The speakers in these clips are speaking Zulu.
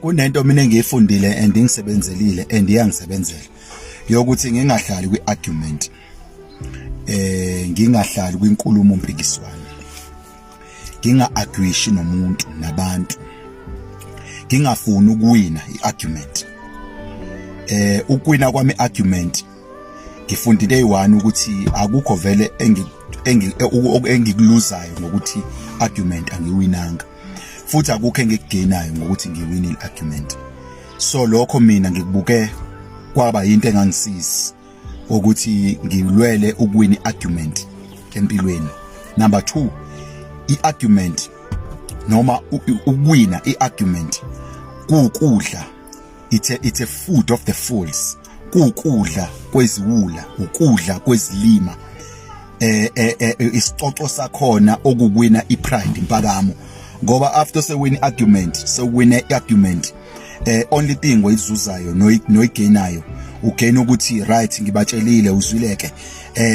Kunento mina engiyifundile and ngisebenzelile and iyangisebenzela yokuthi ngingahlali kwi-argument, ngingahlali kwinkulumo mpikiswano, nginga-agreeshi nomuntu nabantu, ngingafuni ukuwina i-argument. Ukuwina kwami i-argument ngifundile eyi-1 ukuthi akukho vele engikuluzayo ngokuthi argument angiwinanga, futhi akukho engikugainayo ngokuthi ngiwine i-argument. So lokho mina ngikubuke kwaba yinto engangisiza ukuthi ngilwele ukuwina i-argument empilweni. Number 2, i-argument noma ukuwina i-argument kukudla, it's a food of the fools, kukudla kweziwula, ukudla kwezilima. Isicoco sakhona okuwina i-pride, impakamo, ngoba after sewina i-argument only thing oyizuzayo noyigainayo ugain ukuthi right ngibatshelile uzwileke,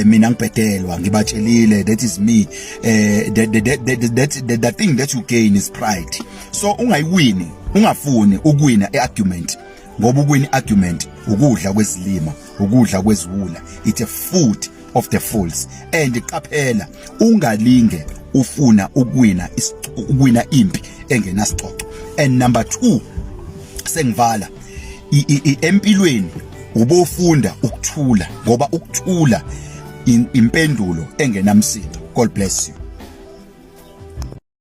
mina ngibhedelwa ngibatshelile, that is me, the thing that you gain is pride. So ungayiwini, ungafuni ukuwina i-argument, ngoba ukuwina i-argument ukudla kwezilima, ukudla kweziwula, it's a food of the fools. And qaphela ungalinge ufuna ukuwina impi engenasicoco. And number 2, sengivala empilweni ubofunda ukuthula, ngoba ukuthula impendulo engenamsindo. God bless you.